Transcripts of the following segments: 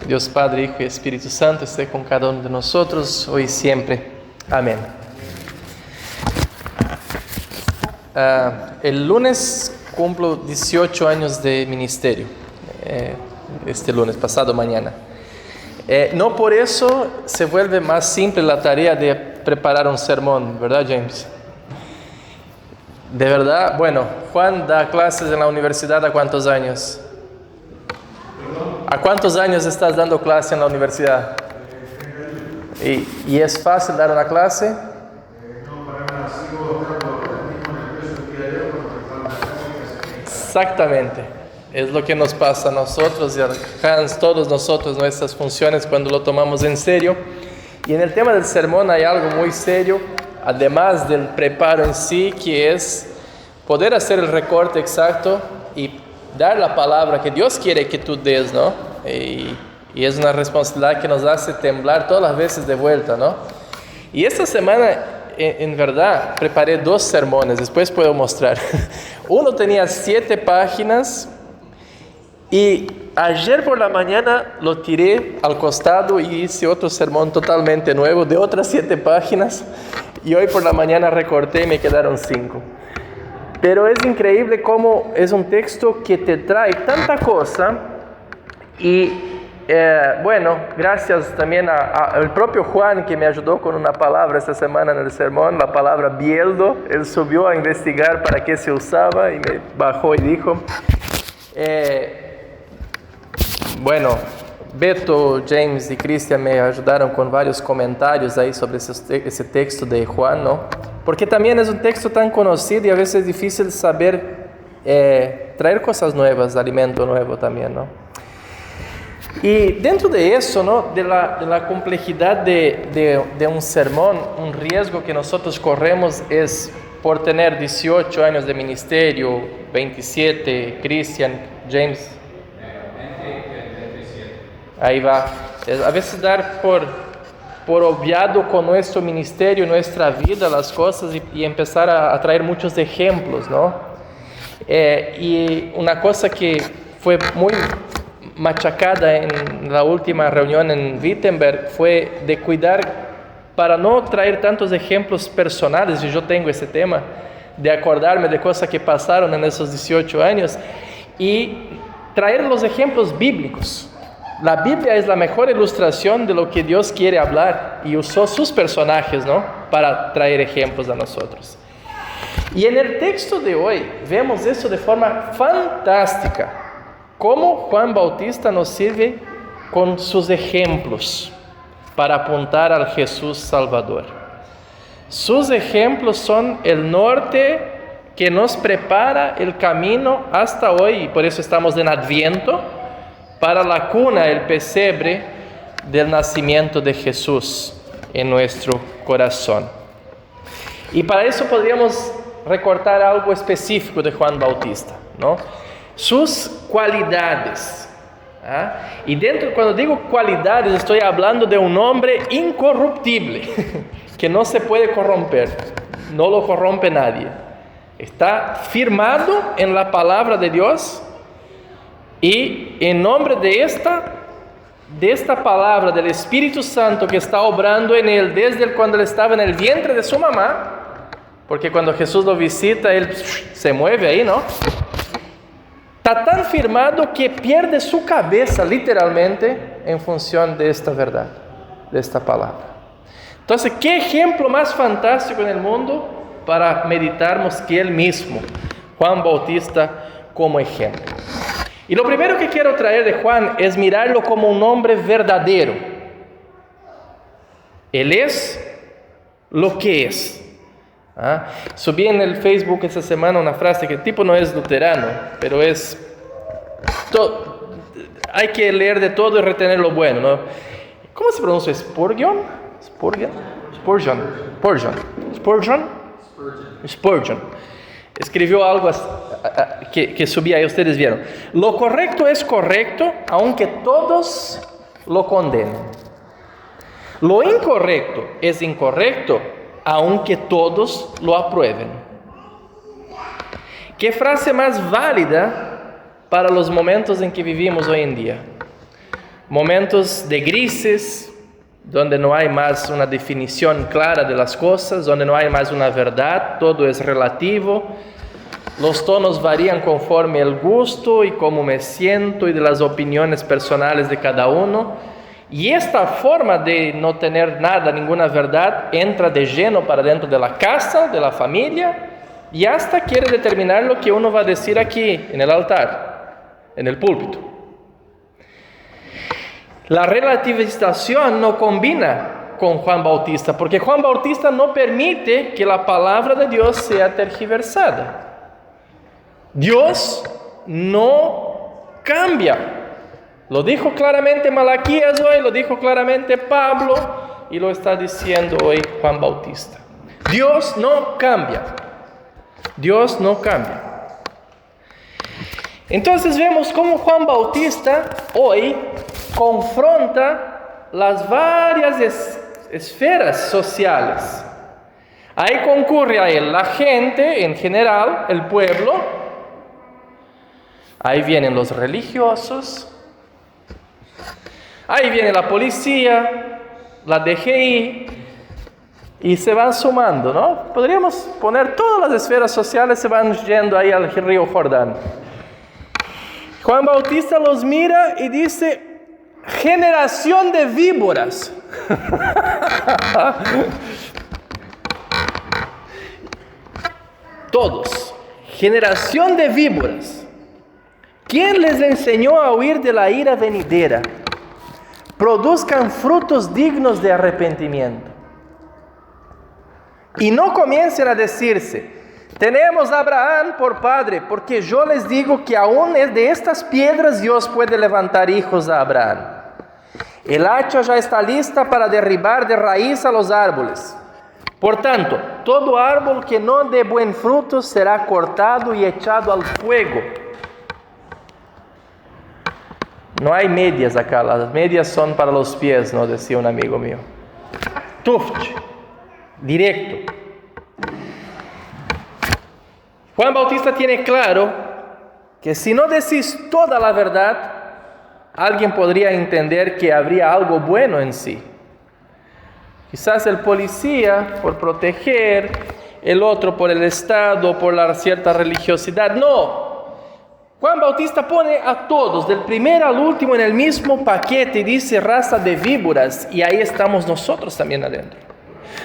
Dios Padre, Hijo y Espíritu Santo esté con cada uno de nosotros, hoy y siempre. Amén. El lunes cumplo 18 años de ministerio, este lunes, pasado mañana. No por eso se vuelve más simple la tarea de preparar un sermón, ¿verdad, James? De verdad, bueno, Juan da clases en la universidad ¿a cuántos años? ¿A cuántos años estás dando clase en la universidad? ¿Y es fácil dar una clase? Exactamente. Es lo que nos pasa a nosotros y a Hans, todos nosotros, nuestras funciones cuando lo tomamos en serio. Y en el tema del sermón hay algo muy serio, además del preparo en sí, que es poder hacer el recorte exacto y dar la palabra que Dios quiere que tú des, ¿no? Y es una responsabilidad que nos hace temblar todas las veces de vuelta, ¿no? Y esta semana, en verdad, preparé 2 sermones, después puedo mostrar. Uno tenía 7 páginas y ayer por la mañana lo tiré al costado y hice otro sermón totalmente nuevo de otras 7 páginas. Y hoy por la mañana recorté y me quedaron 5. Pero es increíble cómo es un texto que te trae tanta cosa y bueno, gracias también al propio Juan que me ayudó con una palabra esta semana en el sermón, la palabra bieldo. Él subió a investigar para qué se usaba y me bajó y dijo. Bueno, Beto, James y Cristian me ayudaron con varios comentarios ahí sobre ese texto de Juan, ¿no? Porque también es un texto tan conocido y a veces es difícil saber traer cosas nuevas, alimento nuevo también, ¿no? Y dentro de eso, ¿no? de la complejidad de un sermón, un riesgo que nosotros corremos es por tener 18 años de ministerio, 27, Cristian, James. Ahí va. A veces dar por obviado con nuestro ministerio, nuestra vida, las cosas y empezar a traer muchos ejemplos, ¿no? Y una cosa que fue muy machacada en la última reunión en Wittenberg fue de cuidar para no traer tantos ejemplos personales, y yo tengo ese tema, de acordarme de cosas que pasaron en esos 18 años y traer los ejemplos bíblicos. La Biblia es la mejor ilustración de lo que Dios quiere hablar y usó sus personajes, ¿no? Para traer ejemplos a nosotros. Y en el texto de hoy vemos eso de forma fantástica. Cómo Juan Bautista nos sirve con sus ejemplos para apuntar al Jesús Salvador. Sus ejemplos son el norte que nos prepara el camino hasta hoy, y por eso estamos en Adviento, para la cuna, el pesebre del nacimiento de Jesús en nuestro corazón. Y para eso podríamos recortar algo específico de Juan Bautista, ¿no? Sus cualidades. Y dentro, cuando digo cualidades, estoy hablando de un hombre incorruptible, que no se puede corromper, no lo corrompe nadie. Está firmado en la palabra de Dios. Y en nombre de esta palabra del Espíritu Santo que está obrando en él desde cuando él estaba en el vientre de su mamá, porque cuando Jesús lo visita, él se mueve ahí, ¿no? Está tan firmado que pierde su cabeza literalmente en función de esta verdad, de esta palabra. Entonces, ¿qué ejemplo más fantástico en el mundo para meditarnos que él mismo, Juan Bautista, como ejemplo? Y lo primero que quiero traer de Juan es mirarlo como un hombre verdadero. Él es lo que es. Subí en el Facebook esta semana una frase que el tipo no es luterano, pero es... hay que leer de todo y retener lo bueno, ¿no? ¿Cómo se pronuncia? ¿Spurgeon? Escribió algo que subí ahí, ustedes vieron. Lo correcto es correcto, aunque todos lo condenen. Lo incorrecto es incorrecto, aunque todos lo aprueben. ¿Qué frase más válida para los momentos en que vivimos hoy en día? momentos de grises, donde no hay más una definición clara de las cosas, donde no hay más una verdad, todo es relativo. Los tonos varían conforme el gusto y cómo me siento y de las opiniones personales de cada uno. Y esta forma de no tener nada, ninguna verdad, entra de lleno para dentro de la casa, de la familia, y hasta quiere determinar lo que uno va a decir aquí, en el altar, en el púlpito. La relativización no combina con Juan Bautista, porque Juan Bautista no permite que la palabra de Dios sea tergiversada. Dios no cambia. Lo dijo claramente Malaquías hoy, lo dijo claramente Pablo y lo está diciendo hoy Juan Bautista. Dios no cambia. Dios no cambia. Entonces vemos cómo Juan Bautista hoy confronta las varias esferas sociales. Ahí concurre a él la gente en general, el pueblo. Ahí vienen los religiosos. Ahí viene la policía, la DGI, y se van sumando, ¿no? Podríamos poner todas las esferas sociales, se van yendo ahí al río Jordán. Juan Bautista los mira y dice: generación de víboras. Todos, generación de víboras. ¿Quién les enseñó a huir de la ira venidera? Produzcan frutos dignos de arrepentimiento. Y no comiencen a decirse: tenemos a Abraham por padre, porque yo les digo que aún de estas piedras Dios puede levantar hijos a Abraham. El hacha ya está lista para derribar de raíz a los árboles. Por tanto, todo árbol que no dé buen fruto será cortado y echado al fuego. No hay medias acá, las medias son para los pies, ¿no? Decía un amigo mío. Tuft, directo. Juan Bautista tiene claro que si no decís toda la verdad, alguien podría entender que habría algo bueno en sí. Quizás el policía por proteger, el otro por el Estado, por la cierta religiosidad. No. Juan Bautista pone a todos, del primero al último, en el mismo paquete y dice: raza de víboras. Y ahí estamos nosotros también adentro.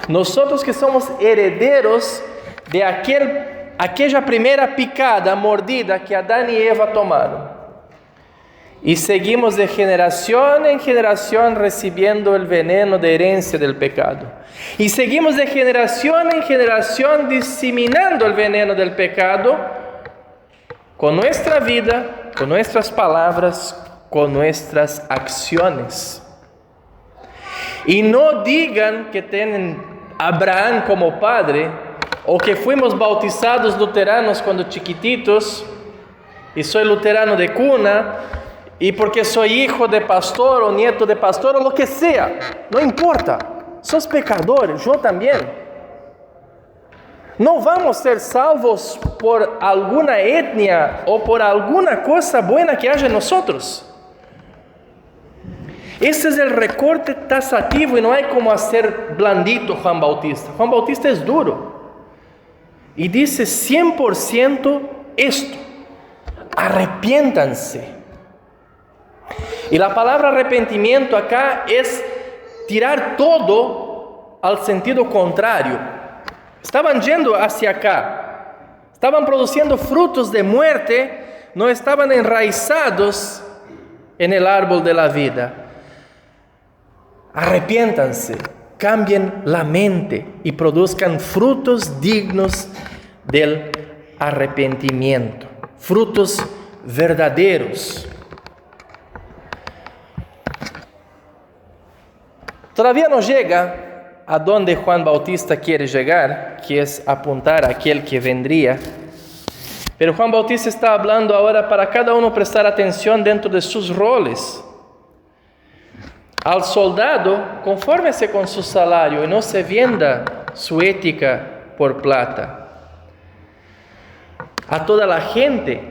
Nosotros que somos herederos de aquella primera picada, mordida que Adán y Eva tomaron. Y seguimos de generación en generación recibiendo el veneno de herencia del pecado. Y seguimos de generación en generación diseminando el veneno del pecado con nuestra vida, con nuestras palabras, con nuestras acciones. Y no digan que tienen Abraham como padre, o que fuimos bautizados luteranos cuando chiquititos, y soy luterano de cuna, y porque soy hijo de pastor o nieto de pastor o lo que sea, no importa, sos pecadores, yo también. No vamos a ser salvos por alguna etnia o por alguna cosa buena que haya en nosotros. Ese es el recorte taxativo y no hay como hacer blandito Juan Bautista. Juan Bautista es duro y dice 100% esto: arrepiéntanse. Y la palabra arrepentimiento acá es tirar todo al sentido contrario. Estaban yendo hacia acá, estaban produciendo frutos de muerte, no estaban enraizados en el árbol de la vida. Arrepiéntanse, cambien la mente y produzcan frutos dignos del arrepentimiento, frutos verdaderos. Todavía no llega a donde Juan Bautista quiere llegar, que es apuntar a aquel que vendría. Pero Juan Bautista está hablando ahora para cada uno prestar atención dentro de sus roles. Al soldado, confórmese con su salario y no se venda su ética por plata. A toda la gente,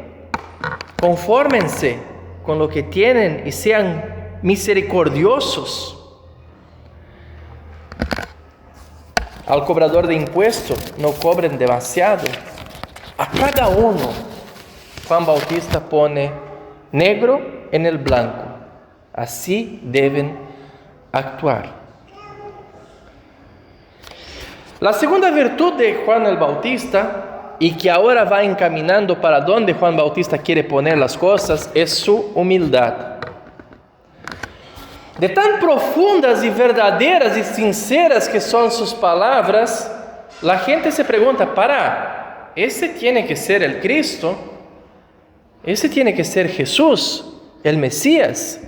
confórmense con lo que tienen y sean misericordiosos. Al cobrador de impuestos no cobren demasiado. A cada uno, Juan Bautista pone negro en el blanco. Así deben actuar. La segunda virtud de Juan el Bautista, y que ahora va encaminando para donde Juan Bautista quiere poner las cosas, es su humildad. De tan profundas y verdaderas y sinceras que son sus palabras, la gente se pregunta, ese tiene que ser el Cristo, ese tiene que ser Jesús, el Mesías,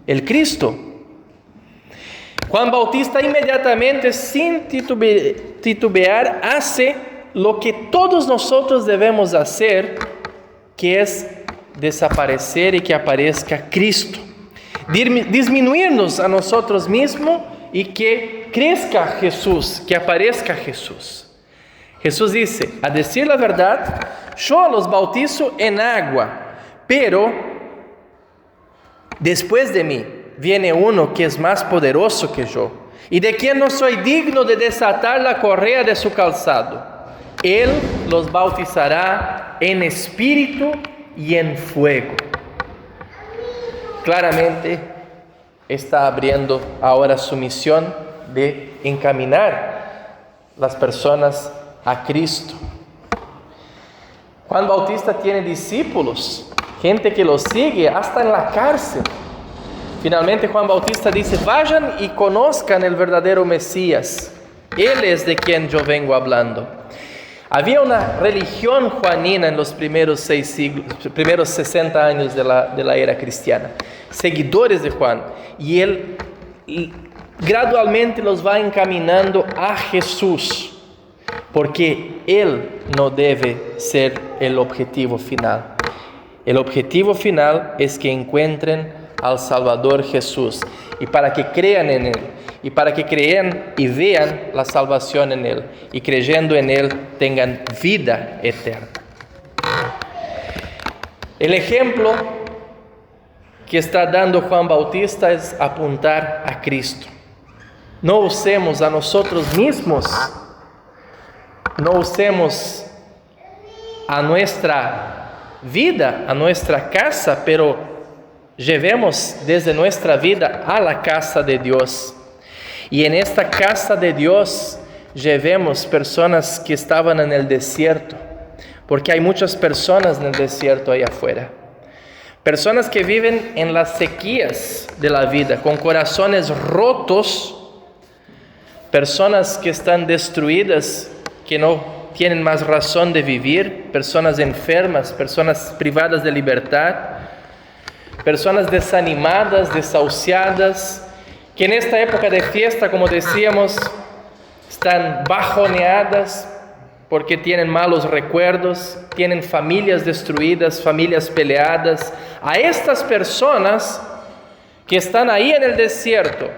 el Cristo. Juan Bautista inmediatamente, sin titubear, hace lo que todos nosotros debemos hacer, que es desaparecer y que aparezca Cristo. Disminuirnos a nosotros mismos y que crezca Jesús, que aparezca Jesús. Jesús dice, a decir la verdad, yo los bautizo en agua, pero después de mí viene uno que es más poderoso que yo, y de quien no soy digno de desatar la correa de su calzado. Él los bautizará en espíritu y en fuego. Claramente está abriendo ahora su misión de encaminar las personas a Cristo. Juan Bautista tiene discípulos, gente que lo sigue hasta en la cárcel. Finalmente Juan Bautista dice, vayan y conozcan el verdadero Mesías. Él es de quien yo vengo hablando. Había una religión juanina en los primeros 60 años de la era cristiana, seguidores de Juan, y él gradualmente los va encaminando a Jesús, porque Él no debe ser el objetivo final. El objetivo final es que encuentren al Salvador Jesús, y para que crean en Él, y para que crean y vean la salvación en Él, y creyendo en Él tengan vida eterna. El ejemplo que está dando Juan Bautista es apuntar a Cristo. No usemos a nosotros mismos, no usemos a nuestra vida, a nuestra casa, pero llevemos desde nuestra vida a la casa de Dios. Y en esta casa de Dios llevemos personas que estaban en el desierto, porque hay muchas personas en el desierto allá afuera. Personas que viven en las sequías de la vida, con corazones rotos, personas que están destruidas, que no tienen más razón de vivir, personas enfermas, personas privadas de libertad, personas desanimadas, desahuciadas, que en esta época de fiesta, como decíamos, están bajoneadas porque tienen malos recuerdos, tienen familias destruidas, familias peleadas. A estas personas que están ahí en el desierto,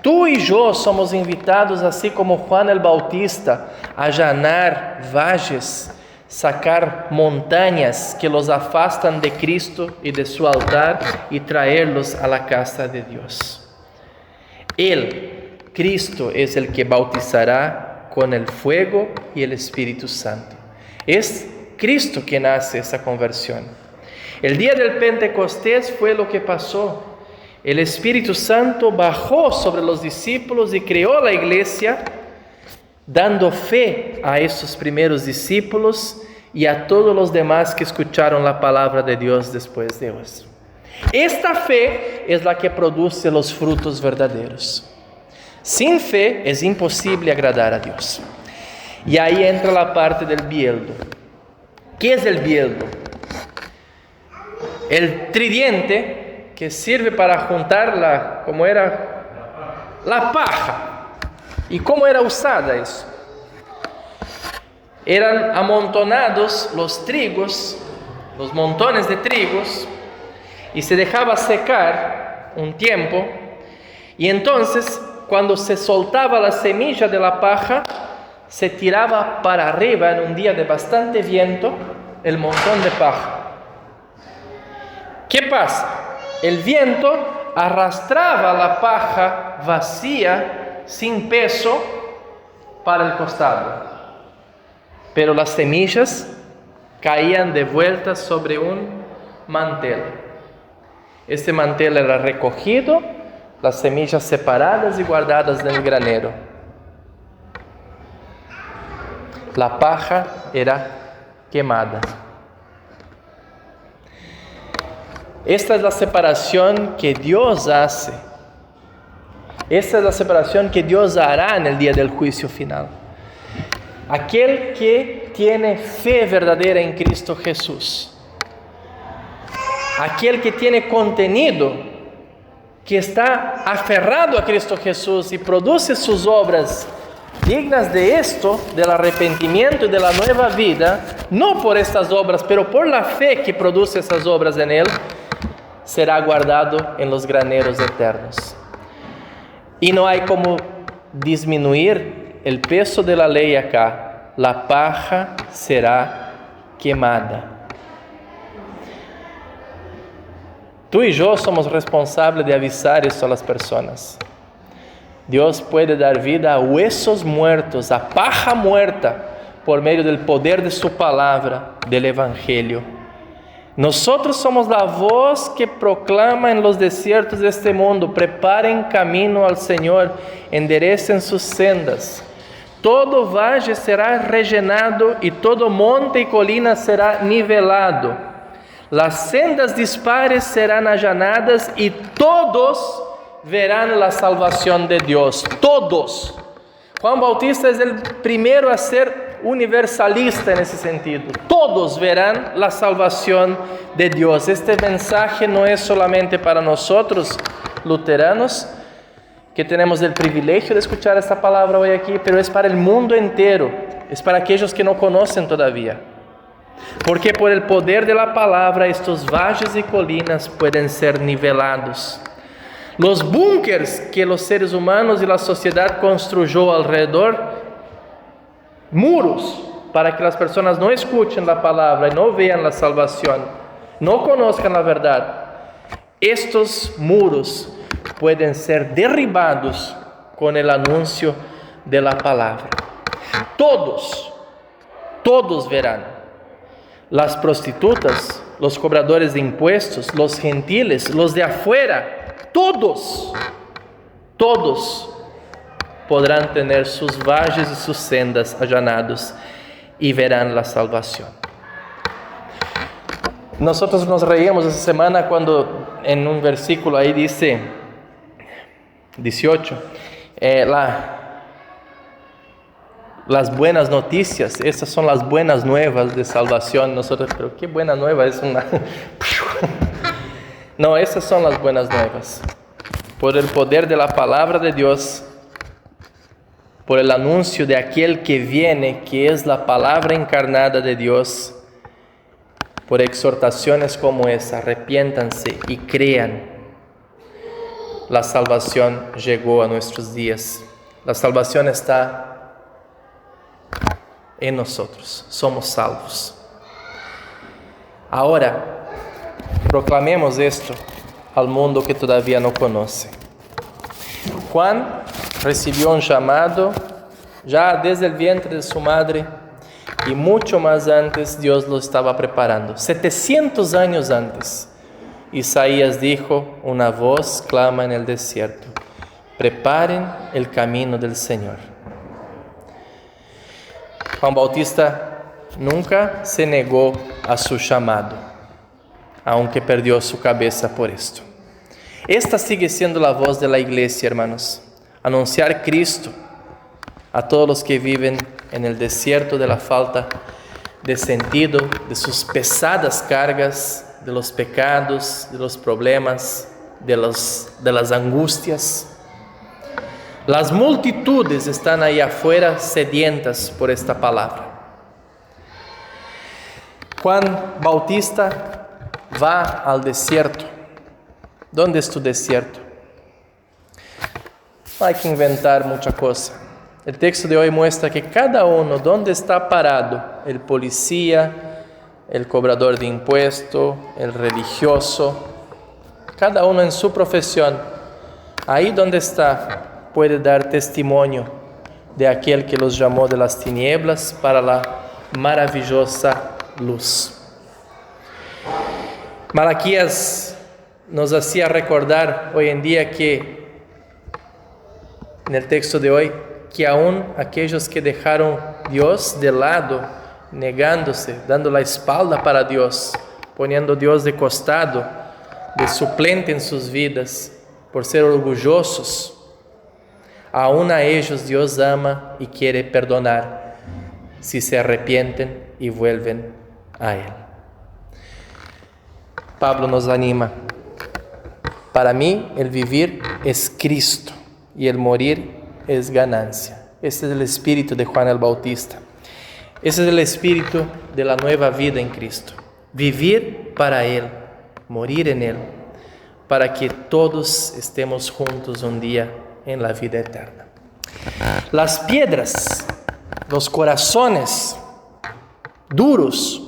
tú y yo somos invitados, así como Juan el Bautista, a allanar valles, sacar montañas que los afastan de Cristo y de su altar y traerlos a la casa de Dios. Él, Cristo, es el que bautizará con el fuego y el Espíritu Santo. Es Cristo quien hace esa conversión. El día del Pentecostés fue lo que pasó. El Espíritu Santo bajó sobre los discípulos y creó la iglesia, dando fe a esos primeros discípulos y a todos los demás que escucharon la palabra de Dios después de ellos. Esta fe es la que produce los frutos verdaderos. Sin fe es imposible agradar a Dios. Y ahí entra la parte del bieldo. ¿Qué es el bieldo? El tridiente que sirve para juntar la paja. ¿Y cómo era usada eso? Eran amontonados los trigos, los montones de trigos, y se dejaba secar un tiempo, y entonces cuando se soltaba la semilla de la paja, se tiraba para arriba en un día de bastante viento el montón de paja. ¿Qué pasa? El viento arrastraba la paja vacía, sin peso, para el costado. Pero las semillas caían de vuelta sobre un mantel. Este mantel era recogido, las semillas separadas y guardadas en el granero. La paja era quemada. Esta es la separación que Dios hace. Esta es la separación que Dios hará en el día del juicio final. Aquel que tiene fe verdadera en Cristo Jesús, aquel que tiene contenido, que está aferrado a Cristo Jesús y produce sus obras dignas de esto, del arrepentimiento y de la nueva vida, no por estas obras, pero por la fe que produce esas obras en él, será guardado en los graneros eternos. Y no hay como disminuir el peso de la ley acá. La paja será quemada. Tú y yo somos responsables de avisar esto a las personas. Dios puede dar vida a huesos muertos, a paja muerta, por medio del poder de su palabra, del Evangelio. Nosotros somos la voz que proclama en los desiertos de este mundo: preparen camino al Señor, enderecen sus sendas. Todo valle será rellenado y todo monte y colina será nivelado. Las sendas dispares serán allanadas y todos verán la salvación de Dios. Todos. Juan Bautista es el primero a ser universalista en ese sentido. Todos verán la salvación de Dios. Este mensaje no es solamente para nosotros, luteranos, que tenemos el privilegio de escuchar esta palabra hoy aquí, pero es para el mundo entero. Es para aquellos que no conocen todavía. Porque por el poder de la palabra, estos valles y colinas pueden ser nivelados. Los búnkers que los seres humanos y la sociedad construyó alrededor, muros, para que las personas no escuchen la palabra y no vean la salvación, no conozcan la verdad. Estos muros pueden ser derribados con el anuncio de la palabra. Todos verán. Las prostitutas, los cobradores de impuestos, los gentiles, los de afuera, todos podrán tener sus valles y sus sendas allanados y verán la salvación. Nosotros nos reíamos esta semana cuando en un versículo ahí dice 18, las buenas noticias, estas son las buenas nuevas de salvación. Nosotros, pero qué buena nueva es una... No, esas son las buenas nuevas. Por el poder de la palabra de Dios, por el anuncio de aquel que viene, que es la palabra encarnada de Dios, por exhortaciones como esa: arrepiéntanse y crean. La salvación llegó a nuestros días. La salvación está en nosotros. Somos salvos. Ahora, proclamemos esto al mundo que todavía no conoce. Juan recibió un llamado ya desde el vientre de su madre, y mucho más antes Dios lo estaba preparando. 700 años antes, Isaías dijo: una voz clama en el desierto, preparen el camino del Señor. Juan Bautista nunca se negó a su llamado, aunque perdió su cabeza por esto. Esta sigue siendo la voz de la iglesia, hermanos: anunciar Cristo a todos los que viven en el desierto de la falta de sentido, de sus pesadas cargas, de los pecados, de los problemas, de las angustias. Las multitudes están ahí afuera sedientas por esta palabra. Juan Bautista va al desierto. ¿Dónde es tu desierto? No hay que inventar mucha cosa. El texto de hoy muestra que cada uno, ¿dónde está parado? El policía, el cobrador de impuestos, el religioso, cada uno en su profesión, ahí donde está, puede dar testimonio de aquel que los llamó de las tinieblas para la maravillosa luz. Malaquías nos hacía recordar hoy en día que, en el texto de hoy, que aún aquellos que dejaron Dios de lado, negándose, dando la espalda para Dios, poniendo Dios de costado, de suplente en sus vidas, por ser orgullosos, aún a ellos Dios ama y quiere perdonar si se arrepienten y vuelven a Él. Pablo nos anima. Para mí el vivir es Cristo y el morir es ganancia. Este es el espíritu de Juan el Bautista. Ese es el espíritu de la nueva vida en Cristo. Vivir para Él, morir en Él, para que todos estemos juntos un día en la vida eterna. Las piedras, los corazones duros,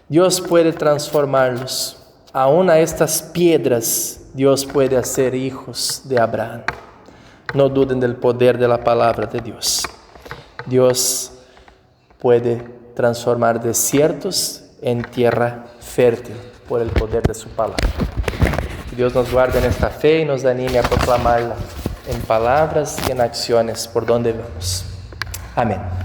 Dios puede transformarlos. Aún a estas piedras Dios puede hacer hijos de Abraham. No duden del poder de la palabra de Dios. Dios puede transformar desiertos en tierra fértil por el poder de su palabra. Que Dios nos guarde en esta fe y nos anime a proclamarla en palabras y en acciones por donde vamos. Amén.